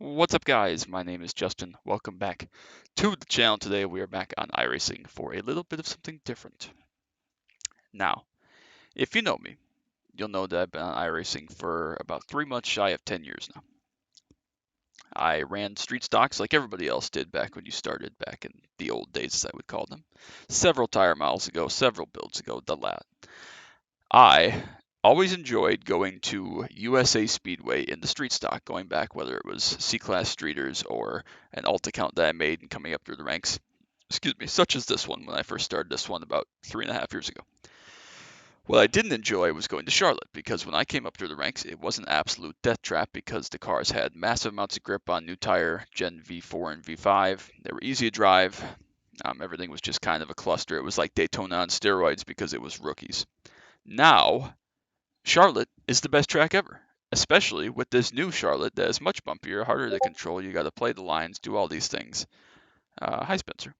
What's up, guys? My name is Justin. Welcome back to the channel. Today we are back on iRacing for a little bit of something different. Now, if you know me, you'll know that I've been on iRacing for about 3 months shy of 10 years now. I ran street stocks like everybody else did back when you started, back in the old days, as I would call them. Several tire miles ago, several builds ago, the lot. I always enjoyed going to USA Speedway in the street stock, going back whether it was C-Class streeters or an alt account that I made and coming up through the ranks, excuse me, such as this one when I first started this one about 3.5 years ago. What I didn't enjoy was going to Charlotte, because when I came up through the ranks, it was an absolute death trap because the cars had massive amounts of grip on new tire, Gen V4 and V5. They were easy to drive. Everything was just kind of a cluster. It was like Daytona on steroids because it was rookies. Now, Charlotte is the best track ever, especially with this new Charlotte that is much bumpier, harder to control. You got to play the lines, do all these things. Hi, Spencer.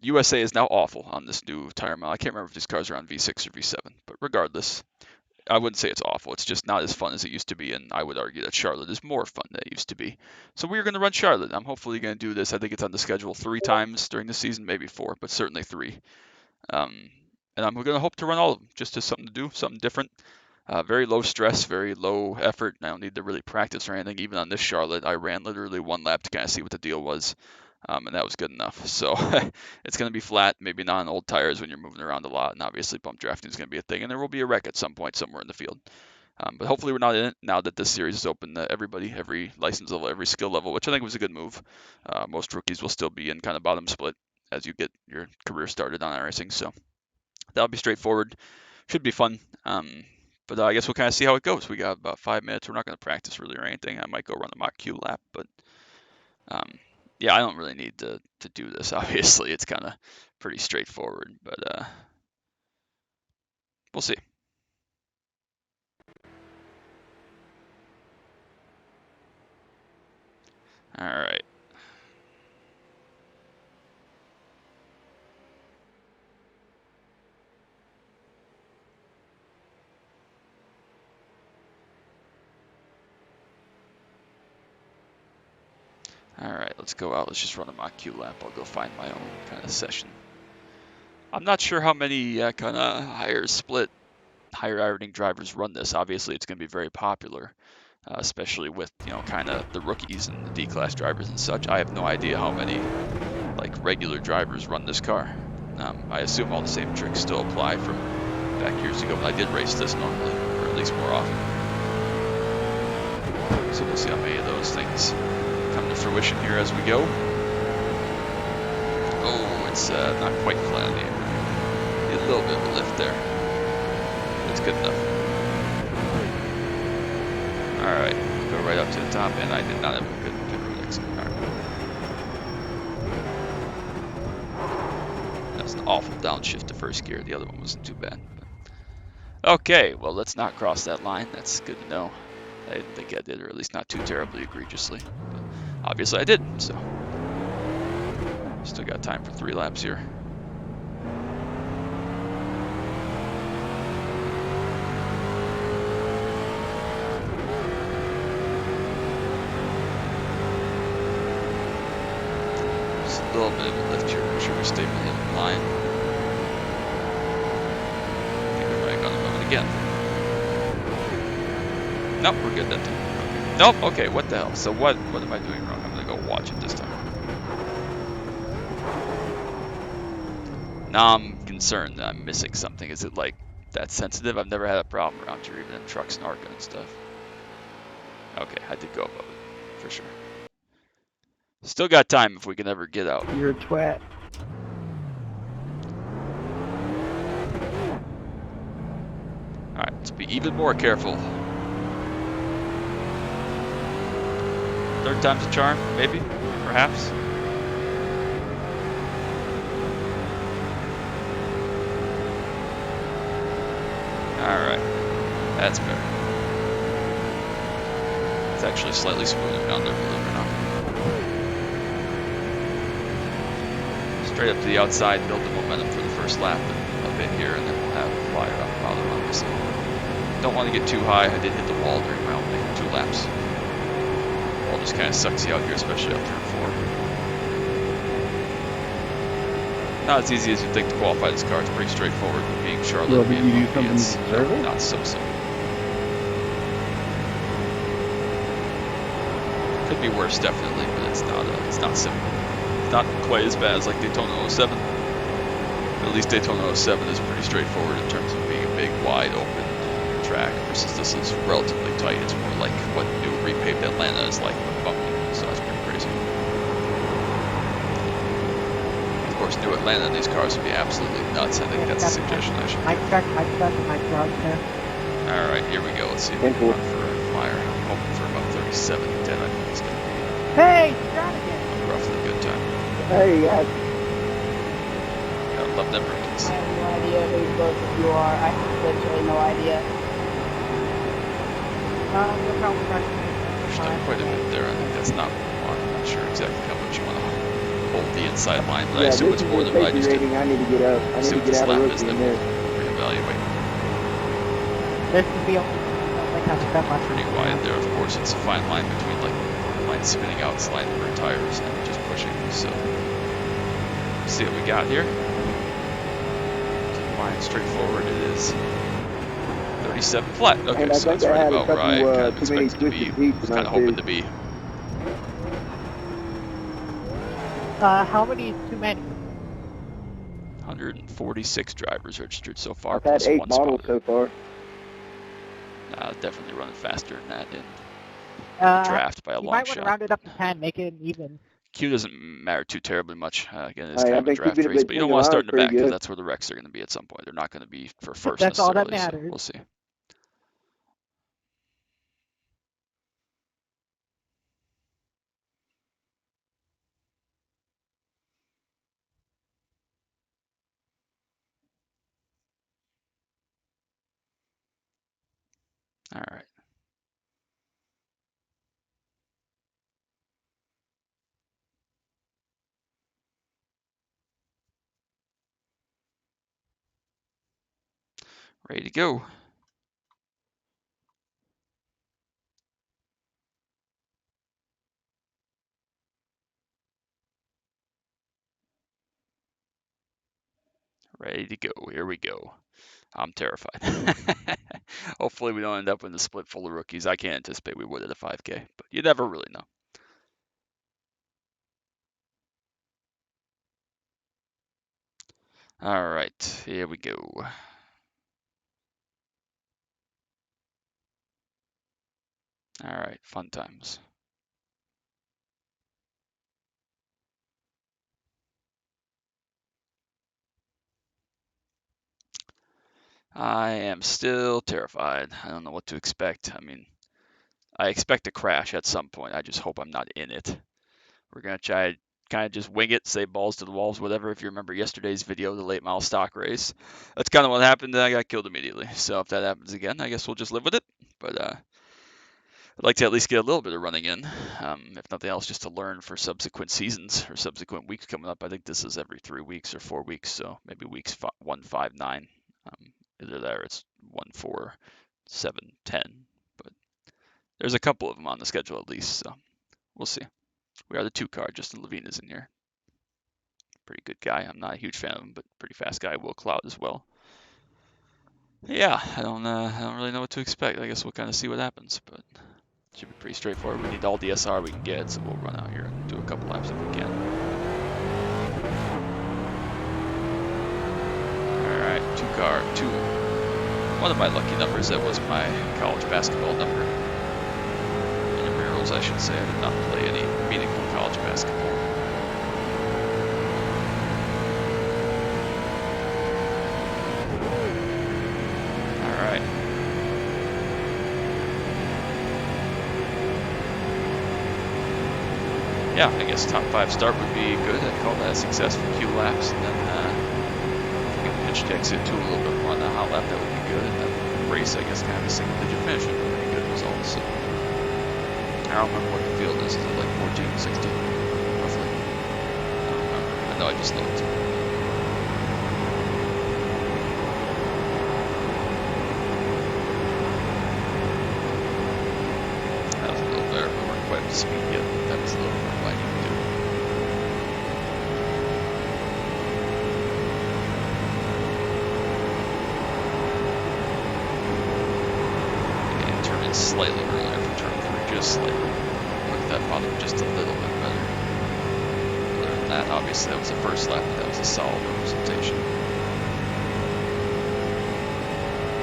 USA is now awful on this new tire model. I can't remember if these cars are on V6 or V7, but regardless, I wouldn't say it's awful. It's just not as fun as it used to be, and I would argue that Charlotte is more fun than it used to be. So we're going to run Charlotte. I'm hopefully going to do this. I think it's on the schedule 3 times during the season, maybe 4, but certainly 3. And I'm going to hope to run all of them, just as something to do, something different. Very low stress, very low effort. I don't need to really practice or anything. Even on this Charlotte, I ran literally 1 lap to kind of see what the deal was, and that was good enough. So it's going to be flat, maybe not on old tires when you're moving around a lot, and obviously bump drafting is going to be a thing, and there will be a wreck at some point somewhere in the field. But hopefully we're not in it now that this series is open to everybody, every license level, every skill level, which I think was a good move. Most rookies will still be in kind of bottom split as you get your career started on iRacing, so that'll be straightforward. Should be fun. But I guess we'll kind of see how it goes. We got about 5 minutes. We're not going to practice really or anything. I might go run a mock Q lap, but yeah, I don't really need to do this. Obviously, it's kind of pretty straightforward, but we'll see. All right. All right, let's go out. Let's just run a mock Q lap. I'll go find my own kind of session. I'm not sure how many kind of higher ironing drivers run this. Obviously, it's going to be very popular, especially with, kind of the rookies and the D-class drivers and such. I have no idea how many like regular drivers run this car. I assume all the same tricks still apply from back years ago, but I did race this normally, or at least more often. So we'll see how many of those things come to fruition here as we go. Oh, it's not quite flat in the air. A little bit of a lift there. That's good enough. Alright, go right up to the top, and I did not have a good road exit. That's an awful downshift to first gear. The other one wasn't too bad. Okay, well, let's not cross that line. That's good to know. I didn't think I did, or at least not too terribly egregiously. But obviously I did, so. Still got time for 3 laps here. Just a little bit of a lift here. Make sure we stay within the line. I think we might have gone above it again. Nope, we're good that time. Okay. Nope, okay, what the hell? So what am I doing wrong? I'm gonna go watch it this time. Now I'm concerned that I'm missing something. Is it like that sensitive? I've never had a problem around here, even in trucks and ARCA and stuff. Okay, I did go above it, for sure. Still got time if we can ever get out. You're a twat. Alright, let's be even more careful. 3rd time's a charm, maybe, perhaps. Alright, that's better. It's actually slightly smoother down there, believe it or not. Straight up to the outside, build the momentum for the first lap and a bit here, and then we'll have a flyer up while they're on this. Don't want to get too high. I did hit the wall during my opening 2 laps. just kind of sucks you out here, especially up turn 4. Not as easy as you think to qualify this car. It's pretty straightforward, but being Charlotte, Well, did being you do Monkey, something it's to deserve it? not so simple. Could be worse, definitely, but it's not simple. It's not quite as bad as like Daytona 07. But at least Daytona 07 is pretty straightforward in terms of being a big, wide, open track versus this is relatively tight. It's more like what new repaved Atlanta is like, but bumpy, so that's pretty crazy. Of course, new Atlanta in these cars would be absolutely nuts. I think that's a suggestion I should give. Alright, here we go. Let's see if we can run for a flyer. I'm hoping for about 37 10. I think it's going to be a roughly good time. Hey, yes. Gotta love them rookies. I have no idea who both of you are. I have literally no idea. Pushed up quite a bit there. I think that's not what we want. I'm not sure exactly how much you want to hold the inside line, but I assume it's more than what I just did. I need to get up. I need to get out of rookie in this. Reevaluate. This would be Pretty wide there. Of course, it's a fine line between like line spinning out, sliding rear tires, and just pushing. So, let's see what we got here. Keep in mind, straightforward. It is 37 flat. Okay, so that's right about where I kind of expected to be. Was kind of hoping to be. how many too many? 146 drivers registered so far. I've had 8 models so far. Definitely running faster than that in the draft by a long shot. You might want to round it up to 10, make it even. Q doesn't matter too terribly much. Again, it's kind of a draft race, but you don't want to start in the back because that's where the wrecks are going to be at some point. They're not going to be for first That's all that necessarily, matters. so we'll see. All right. Ready to go. Ready to go. Here we go. I'm terrified. Hopefully we don't end up in the split full of rookies. I can't anticipate we would at a 5K, but you never really know. All right, here we go. All right, fun times. I am still terrified. I don't know what to expect. I mean, I expect a crash at some point. I just hope I'm not in it. We're going to try kind of just wing it, say balls to the walls, whatever. If you remember yesterday's video, the late model stock race, that's kind of what happened. I got killed immediately. So if that happens again, I guess we'll just live with it. But I'd like to at least get a little bit of running in, if nothing else, just to learn for subsequent seasons or subsequent weeks coming up. I think this is every 3 weeks or 4 weeks, so maybe weeks 1, 5, 9. Either there, it's 1, 4, 7, 10. But there's a couple of them on the schedule at least, so we'll see. We are the 2 car. Justin Levine is in here. Pretty good guy. I'm not a huge fan of him, but pretty fast guy. Will Cloud as well. Yeah, I don't really know what to expect. I guess we'll kind of see what happens, but it should be pretty straightforward. We need all DSR we can get, so we'll run out here and do a couple laps if we can. All right, 2 car, 2. One of my lucky numbers, that was my college basketball number. Intramurals, I should say. I did not play any meaningful college basketball. All right. Yeah, I guess top 5 start would be good. I'd call that a success for Q laps, and then pitch to exit 2 a little bit more on the hot lap, that would be good. And then race, I guess, kind of a single digit finish would be pretty good results. So I don't remember what the field is. Is it like 14, 16, roughly? I don't remember. I know I just looked. That was a little better. We weren't quite to speed yet. That was a little more what I need to do. And turn in slightly earlier for turn 3, just slightly. Look at that bottom just a little bit better. Other than that, obviously that was the first lap, but that was a solid representation.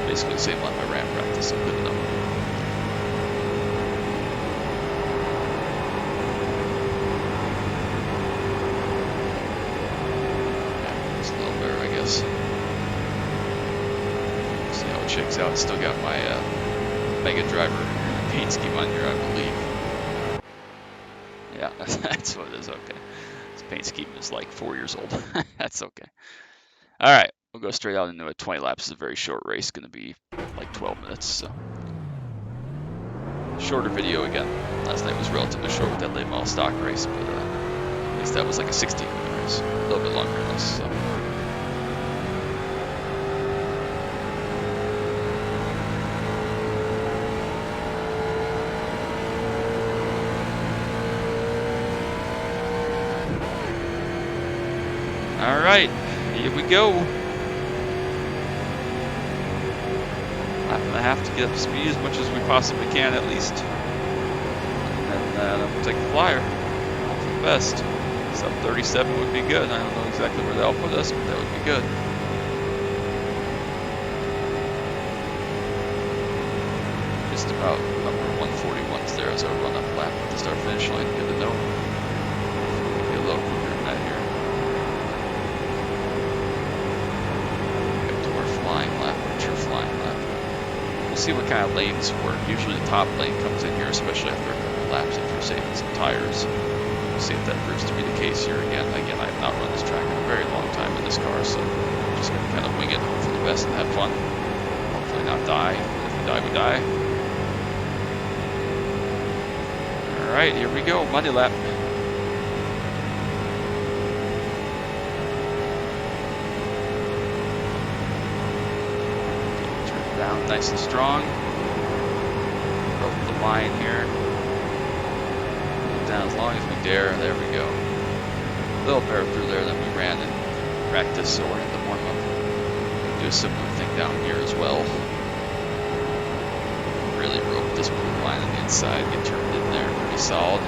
Basically the same lap I ran practice, so good enough. See how it shakes out. Still got my Mega Driver paint scheme on here, I believe. Yeah, that's what it is. Okay, this paint scheme is like 4 years old. That's okay. All right, we'll go straight out into it. 20 laps is a very short race, going to be like 12 minutes. So shorter video again. Last night was relatively short with that late model stock race, but at least that was like a 16-minute race, a little bit longer than this. So. All right, here we go. I'm gonna have to get up to speed as much as we possibly can, at least, and then we'll take the flyer. Hope for the best. Sub 37 would be good. I don't know exactly where that'll put us, but that would be good. Just about number 141's there as I run up lap at the start-finish line. Good to know. Maybe a little quicker than that here. See what kind of lanes work. Usually the top lane comes in here, especially after a couple of laps if you're saving some tires. We'll see if that proves to be the case here again. Again, I have not run this track in a very long time in this car, so I'm just going to kind of wing it, hope for the best and have fun. Hopefully not die. If we die, we die. Alright, here we go. Money lap. Down nice and strong. Broke the line here. Down as long as we dare. There we go. A little better through there than we ran in practice or in the warm-up. Do a similar thing down here as well. Really rope this blue line on the inside. Get turned in there pretty solid.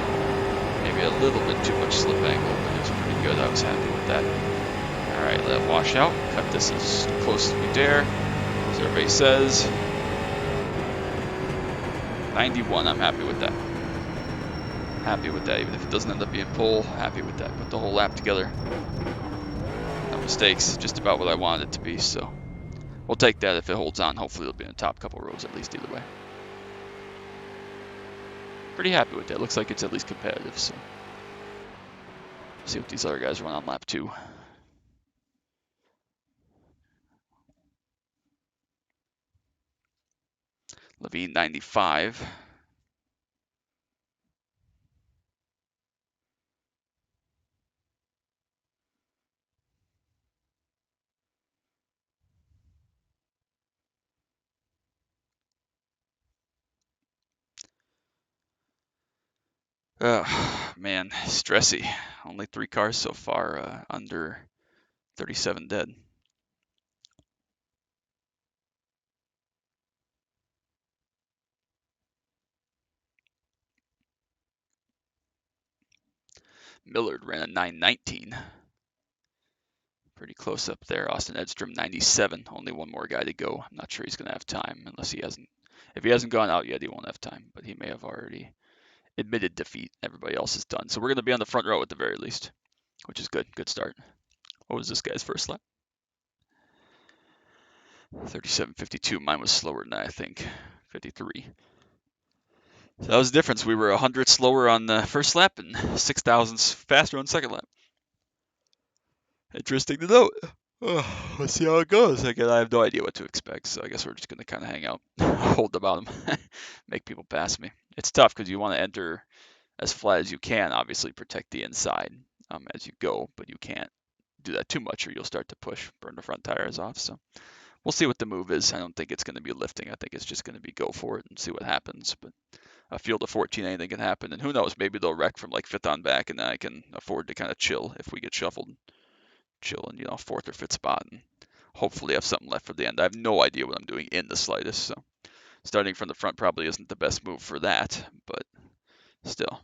Maybe a little bit too much slip angle, but it was pretty good. I was happy with that. Alright, let it wash out. Cut this as close as we dare. Everybody says 91. I'm happy with that. Happy with that, even if it doesn't end up being pole. Happy with that. Put the whole lap together. No mistakes. Just about what I wanted it to be. So we'll take that if it holds on. Hopefully it'll be in the top couple rows at least either way. Pretty happy with that. Looks like it's at least competitive. So see what these other guys run on lap 2. Levine 95. Man, stressy. Only 3 cars so far under 37 dead. Millard ran a 9:19. Pretty close up there. Austin Edstrom 97. Only one more guy to go. I'm not sure he's going to have time unless he hasn't. If he hasn't gone out yet, he won't have time. But he may have already admitted defeat. Everybody else is done. So we're going to be on the front row at the very least, which is good. Good start. What was this guy's first lap? 37:52. Mine was slower than that, I think. 53. So that was the difference. We were 100 slower on the first lap and 6 thousandths faster on the second lap. Interesting to note. Oh, let's see how it goes. Again, I have no idea what to expect, so I guess we're just going to kind of hang out, hold the bottom, make people pass me. It's tough because you want to enter as flat as you can, obviously protect the inside as you go, but you can't do that too much or you'll start to push, burn the front tires off. So we'll see what the move is. I don't think it's going to be lifting. I think it's just going to be go for it and see what happens. But a field of 14, anything can happen. And who knows, maybe they'll wreck from like 5th on back, and then I can afford to kind of chill if we get shuffled. Chill in, 4th or 5th spot, and hopefully have something left for the end. I have no idea what I'm doing in the slightest, so starting from the front probably isn't the best move for that, but still.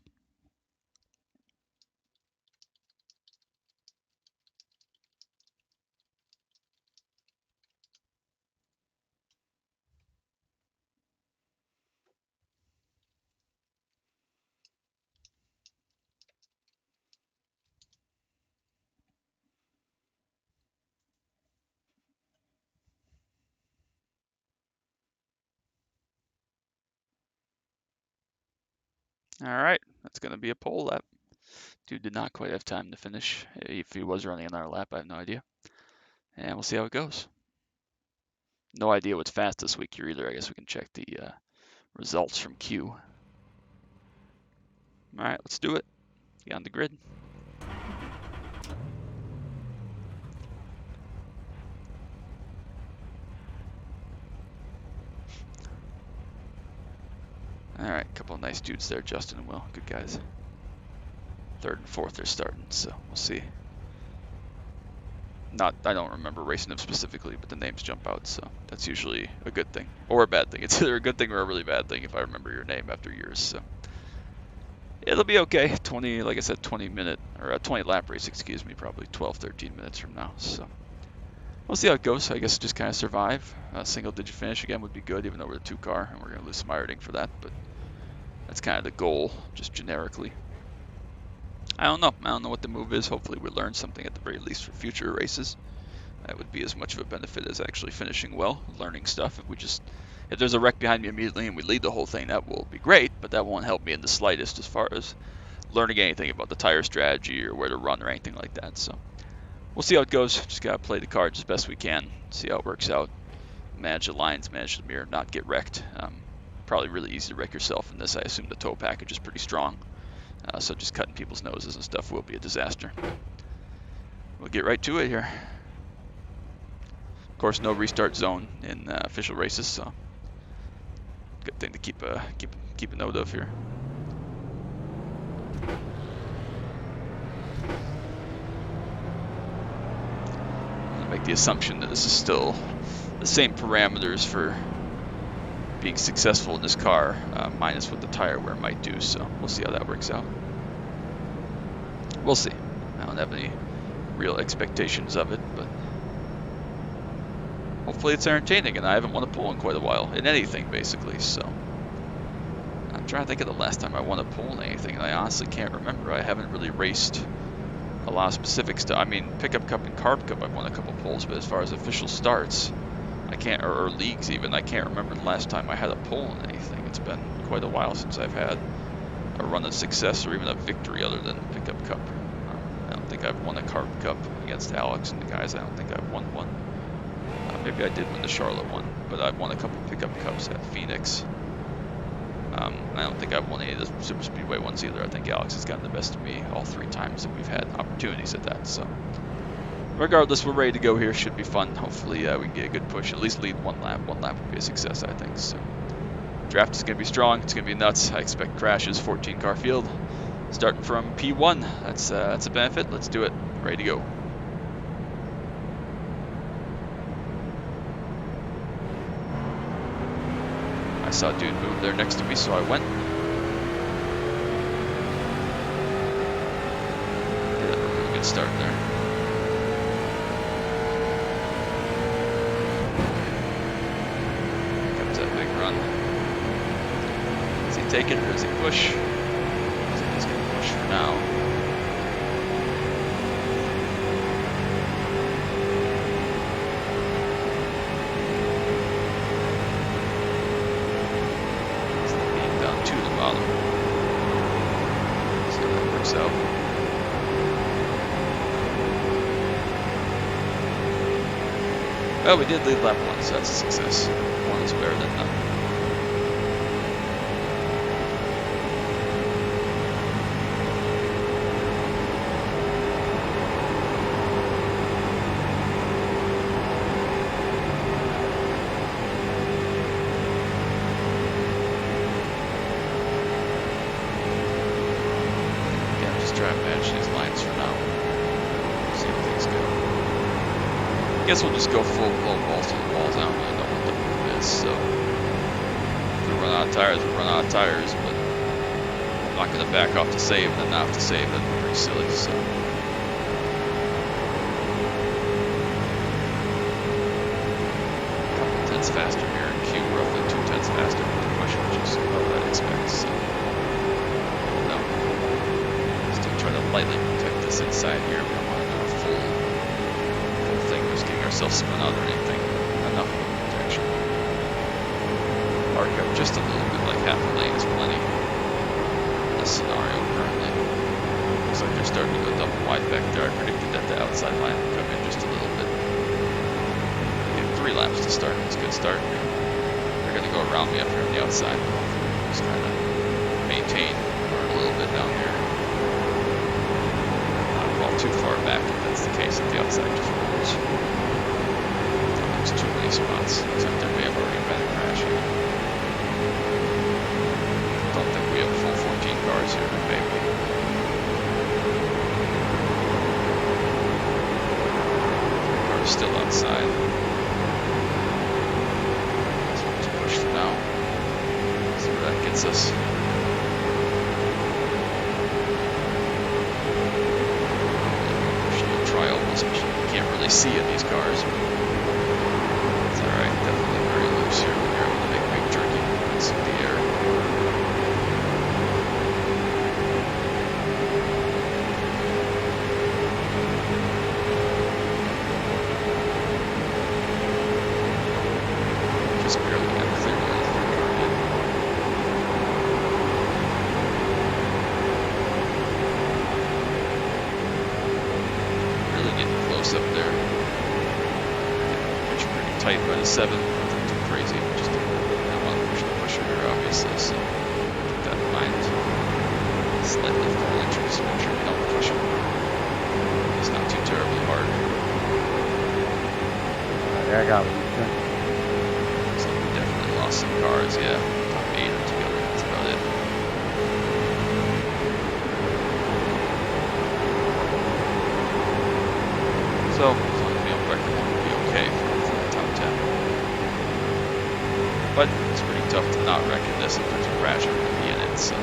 All right, that's going to be a pole lap. Dude did not quite have time to finish. If he was running another lap, I have no idea. And we'll see how it goes. No idea what's fast this week here either. I guess we can check the results from Q. All right, let's do it. Get on the grid. All right, a couple of nice dudes there, Justin and Will. Good guys. 3rd and 4th are starting, so we'll see. I don't remember racing them specifically, but the names jump out, so that's usually a good thing or a bad thing. It's either a good thing or a really bad thing if I remember your name after years. So it'll be okay. 20, like I said, 20-minute or a 20 lap race, excuse me, probably 12, 13 minutes from now. So we'll see how it goes. I guess just kind of survive. A single-digit finish again would be good, even though we're a 2-car and we're going to lose some iRacing for that. But that's kind of the goal, just generically. I don't know. I don't know what the move is. Hopefully we learn something at the very least for future races. That would be as much of a benefit as actually finishing well, learning stuff. If there's a wreck behind me immediately and we lead the whole thing, that will be great, but that won't help me in the slightest as far as learning anything about the tire strategy or where to run or anything like that. So we'll see how it goes. Just gotta play the cards as best we can, see how it works out. Manage the lines, manage the mirror, not get wrecked. Probably really easy to wreck yourself in this. I assume the tow package is pretty strong. So just cutting people's noses and stuff will be a disaster. We'll get right to it here. Of course, no restart zone in official races, so good thing to keep a note of here. I'm gonna make the assumption that this is still the same parameters for being successful in this car, minus what the tire wear might do, so we'll see how that works out. We'll see. I don't have any real expectations of it, but hopefully it's entertaining, and I haven't won a pole in quite a while, in anything basically, so. I'm trying to think of the last time I won a pole in anything, and I honestly can't remember. I haven't really raced a lot of specific stuff. I mean, Pickup Cup and Carb Cup I've won a couple poles, but as far as official starts, I can't, or leagues even, I can't remember the last time I had a pole in anything. It's been quite a while since I've had a run of success or even a victory other than Pickup Cup. I don't think I've won a Carb Cup against Alex and the guys. I don't think I've won one. Maybe I did win the Charlotte one, but I've won a couple Pickup Cups at Phoenix. I don't think I've won any of the Super Speedway ones either. I think Alex has gotten the best of me all 3 times that we've had opportunities at that. So regardless, we're ready to go here. Should be fun. Hopefully we can get a good push. At least lead 1 lap. 1 lap would be a success, I think. So draft is going to be strong. It's going to be nuts. I expect crashes. 14-car field. Starting from P1. That's a benefit. Let's do it. Ready to go. I saw a dude move there next to me, so I went. Did a really good start there. Comes that big run. Does he take it or does he push? I think he's going to push for now. So well, we did lead lap 1, so that's a success. 1 is better than none. try and match these lines for now. See how things go. I guess we'll just go full blown balls to the walls. I don't really know what the move is, so if we run out of tires, we run out of tires, but I'm not going to back off to save and then not have to save. That'd be pretty silly, so. A couple tenths faster here in Q, roughly 2 tenths faster with the push, which is about what I'd expect, so. No. Still try to lightly protect this inside here. We don't want to do a full thing, just getting ourselves spun out or anything. Enough of protection. Arc up just a little bit, like half a lane is plenty. Scenario currently. Looks like they're starting to go double wide back there. I predicted that the outside line would come in just a little bit. We have 3 laps to start. It's a good start. They're going to go around me up here on the outside. Just kind of maintain a little bit down here. Not fall too far back if that's the case. If the outside just rolls. There's too many spots. Looks like there may have already been a crash here. Don't think we have full 14 cars here, maybe. Cars still outside. So we'll just push for now. See where that gets us. Pushing a try almost, but you can't really see in these cars. It's alright, definitely very loose here when you're able to make big jerky movements in the air. Up there. Pitch pretty tight by the 7. Nothing too crazy. Just don't want to push the pusher here, obviously, so keep that in mind. Slightly full inches. Make sure we don't push him. It's not too terribly hard. I got one. Looks like we definitely lost some cars, yeah. Top 8 together. That's about it. So, as long as we don't wreck it, we'll be okay for the top 10. But it's pretty tough to not wreck in this if there's a crash, I'm going to be in it, so.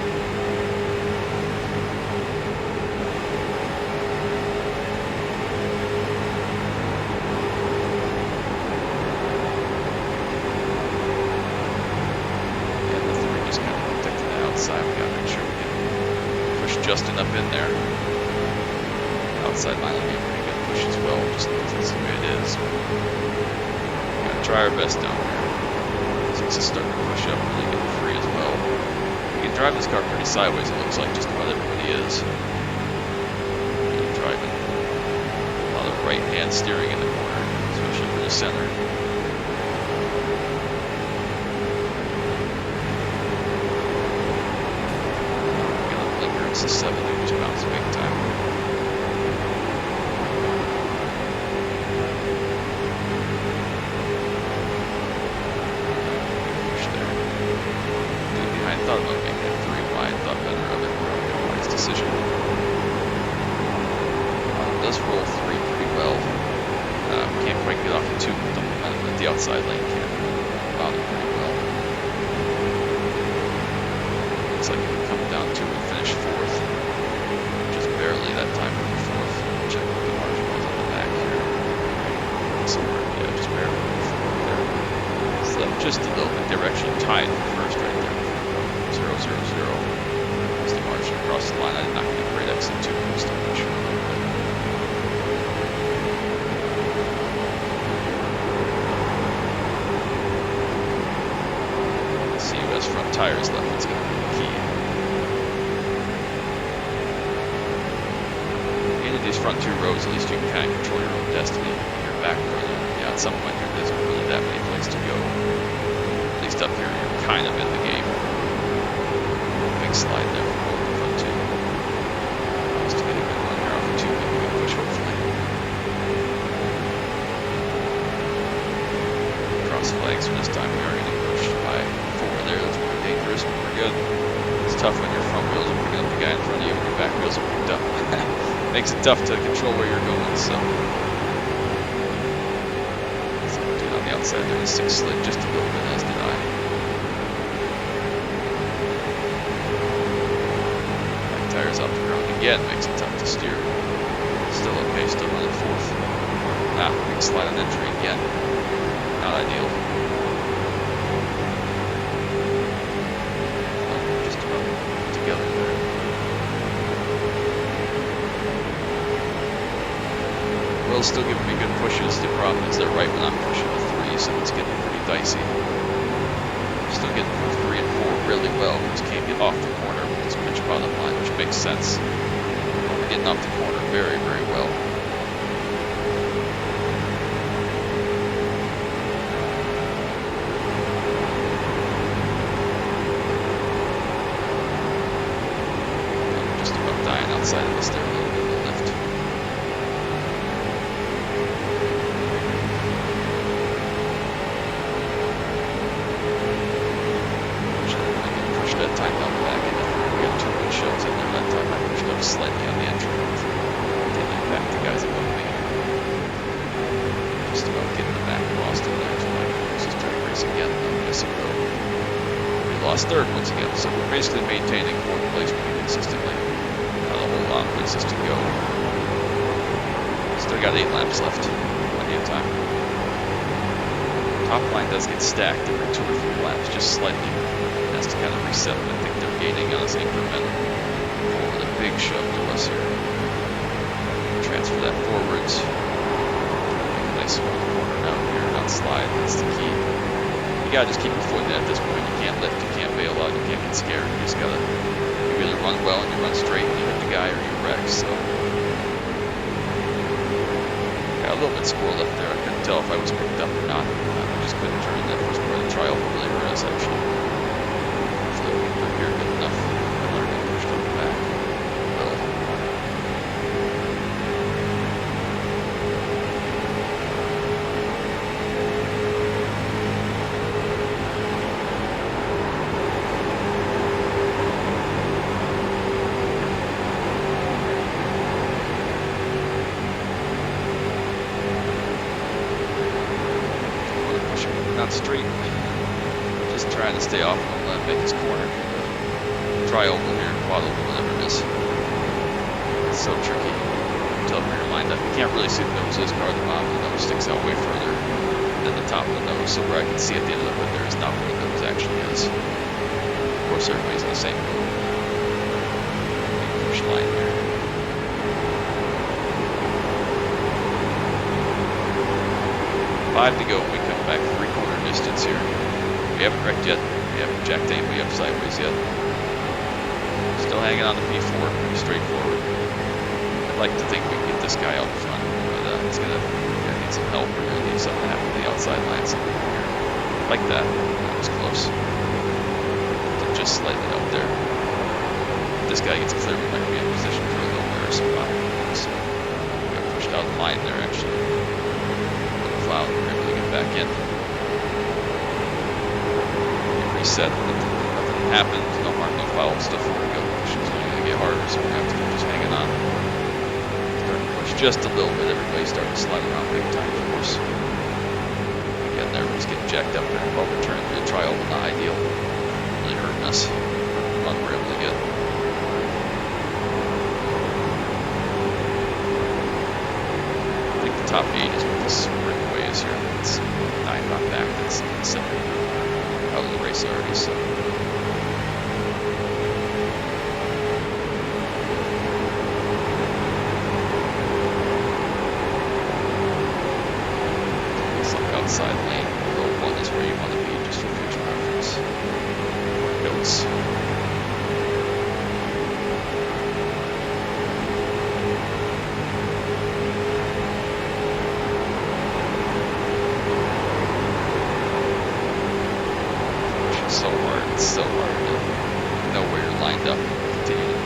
Yeah, the 3 just kind of protecting the outside. We got to make sure we can push Justin up in there. Outside line will be a pretty good push as well, just because that's the way it is. We're going to try our best down here. Since it's starting to push up, really getting free as well. We can drive this car pretty sideways, it looks like just about everybody is. Really driving a lot of right hand steering in the corner, especially for the center. Get a blinker, it's the 7, we just bounce big time. I thought about making it 3 wide, thought better of it, probably a wise decision. It does roll 3 pretty well. Can't quite get off the 2 with the momentum at the outside lane, can about it pretty well. Looks like it would come down to and finish 4th. Just barely that time for 4th. Check what the margin was on the back here. Somewhere, yeah, just barely 4th there. So just a little bit, they were actually tied for 1st right there. 0, 0, 0. That's the margin across the line. I did not get a great exit too, but I'm still not sure. CUS front tires left, it's going to be the key. And in these front 2 rows, at least you can kind of control your own destiny. Your back row, yeah, at some point there isn't really that many places to go. At least up here, you're kind of in the game. Big slide there for both the front 2. Just to get a good run here off the 2, maybe we can push hopefully. Cross flags for this time, we are getting pushed by 4 there, that's pretty dangerous, but we're good. It's tough when your front wheels are picking up the guy in front of you when your back wheels are picked up. Makes it tough to control where you're going, so. Dude on the outside there, the 6 slid just a little bit, as did I. Back tires off the ground again, makes it tough to steer. Still okay, still running 4th. Big slide on entry again. Not ideal. Just about together there. Will's still giving me good pushes. The problem is they're right when I'm pushing the 3, so it's getting pretty dicey. Still getting 3 and 4 really well. We just can't get off the corner with this pitch bottom line, which makes sense. We're getting off the corner very, very well. Outside of us there, a little bit of a lift. Should have really pushed that time down the back end. We got 2 good shows in there that time. I pushed up slightly on the entry. Didn't impact the guys above me. Just about getting the back of Austin there. So I can just try to race again. I'm missing though. We lost 3rd once again, so we're basically maintaining 4th place pretty consistently. A whole lot of places to go. Still got 8 laps left. Plenty of time. Top line does get stacked every 2 or 3 laps, just slightly. It has to kind of reset. I think they're gaining on us incremental. With a big shove to us here. Transfer that forwards. Make a nice smooth corner down here, not slide. That's the key. You gotta just keep your foot in at this point. You can't lift, you can't bail out, you can't get scared. You just gotta. You either run well and you run straight and you hit the guy, or you wreck, so. Got a little bit squirreled up there. I couldn't tell if I was picked up or not. I just couldn't turn that first part of the trial really hurt us, actually. Hopefully we can prepare good enough. I'm not getting pushed up the back. Well. Straight, just trying to stay off him and make his corner. Try oval here, quad oval, whatever it is. It's so tricky until you're lined up. You can't really see the nose of this car at the bottom. The nose sticks out way further than the top of the nose, so where I can see at the end of the hood there is not where the nose actually is. Of course, everybody's in the same boat. Big push line here. Five to go. We come back 3/4 distance here. We haven't wrecked yet. We haven't jacked anybody up sideways yet. Still hanging on the P4, pretty straightforward. I'd like to think we can get this guy out front, but he's gonna need some help. We're gonna need something to happen to the outside line somewhere here. Like that. That was close. Just slightly out there. If this guy gets clear, we might be in position for a little better spot. So we got pushed out of the line there, actually. Cloud, we're able to get back in. Reset, nothing happened, no harm, no foul, still 4 to go. It's only going to get harder, so we're going to have to keep just hanging on. Starting to push just a little bit, everybody's starting to slide around big time, of course. Again, everybody's getting jacked up there. Well, we're turning through the trial, but not ideal. Really hurting us. Run we're able to get. I think the top 8 is what this breakaway is here. It's 9 round back, that's 7 out of the race already, so. Looks like outside lane, row 1 is where you want to be, just for future reference. Notes. It's so hard to know where you're lined up and continue to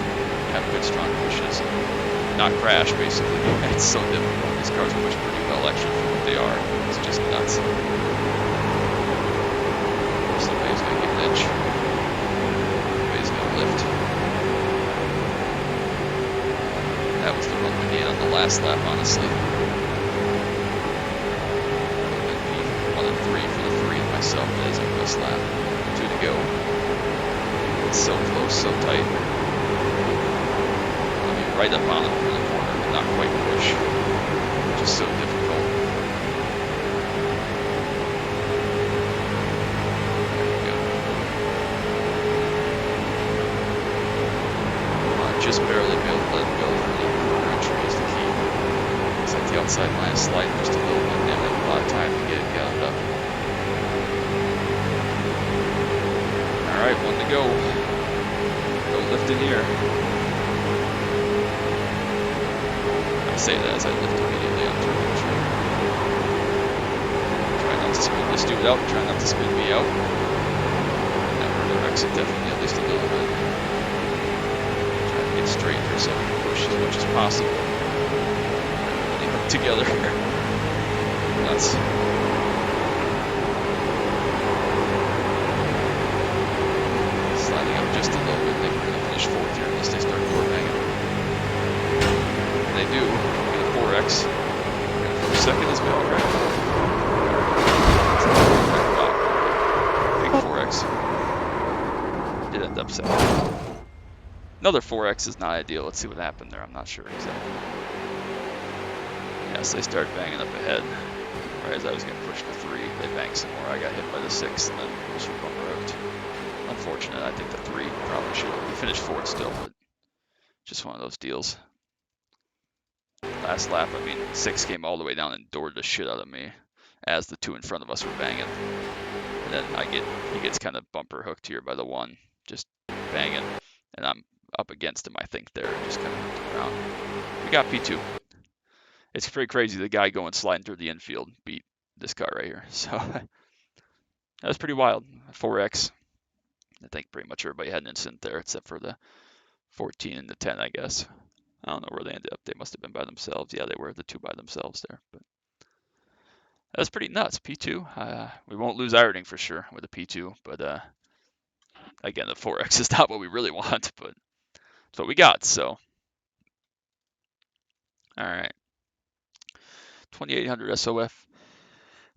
have good, strong pushes and not crash, basically. It's so difficult. These cars push pretty well, actually, for what they are. It's just nuts. Somebody's going to get an edge. Somebody's going to lift. last lap, honestly. 1 and 3 for the 3 and myself. That is our best lap. 2 to go. It's so close, so tight. I mean, right up on it for the corner, but not quite push. Just so difficult. There we go. Come on, just barely be able to let it go for the corner entry is the key. It's like the outside line is sliding just a little bit, and they have a lot of time to get it gathered up. Alright, 1 to go. Go lift in here. I say that as I lift immediately on turn entry. Try not to spin this dude out, try not to spin me out. That further exit definitely at least a little bit. Try to get straight here so I can push as much as possible. Really hook together here. Nuts. Sliding up just a little bit. I think we're going to finish 4th here unless they start core banging. They do. Get a 4X. We're going to finish 2nd as well, right? Wow. Big 4X. Did end up 2nd. Another 4X is not ideal. Let's see what happened there. I'm not sure exactly. Yes, they started banging up ahead. Right as I was getting pushed to 3, they banged some more. I got hit by the 6th and then was bumper hooked. Unfortunate. I think the 3 probably should have. We finished 4th still, but just one of those deals. Last lap, I mean, 6 came all the way down and doored the shit out of me as the 2 in front of us were banging. And then he gets kind of bumper hooked here by the 1, just banging. And I'm up against him, I think, there, and just kind of hooked around. We got P2. It's pretty crazy. The guy going sliding through the infield beat this car right here. So that was pretty wild. 4X. I think pretty much everybody had an incident there except for the 14 and the 10, I guess. I don't know where they ended up. They must have been by themselves. Yeah, they were the 2 by themselves there. But that was pretty nuts. P2. We won't lose ironing for sure with a P2. But again, the 4X is not what we really want. But it's what we got. So, all right. 2800 SOF.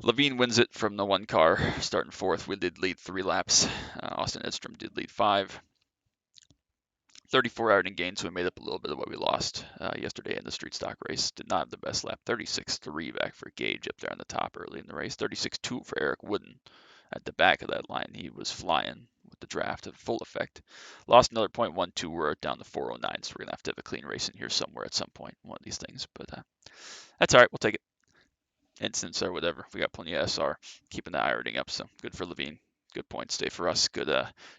Levine wins it from the 1 car, starting 4th. We did lead 3 laps. Austin Edstrom did lead 5. 34 ironing gains, so we made up a little bit of what we lost yesterday in the street stock race. Did not have the best lap. 36.3 back for Gage up there on the top early in the race. 36.2 for Eric Wooden at the back of that line. He was flying with the draft in full effect. Lost another 0.12. We're down to 409, so we're going to have a clean race in here somewhere at some point, one of these things. But that's all right. We'll take it. Instance or whatever. We got plenty of SR. Keeping the ironing up, so good for Levine. Good point stay for us. Good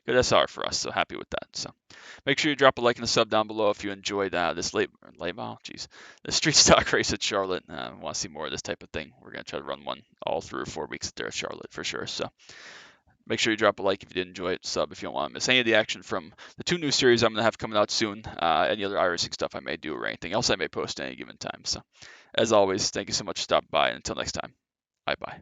SR for us. So happy with that. So make sure you drop a like and a sub down below if you enjoyed this the street stock race at Charlotte. Want to see more of this type of thing? We're gonna try to run one all 3 or 4 weeks there at Charlotte for sure. So make sure you drop a like if you did enjoy it. Sub if you don't want to miss any of the action from the 2 new series I'm gonna have coming out soon. Any other iRacing stuff I may do or anything else I may post at any given time. So as always, thank you so much for stopping by. And until next time, bye bye.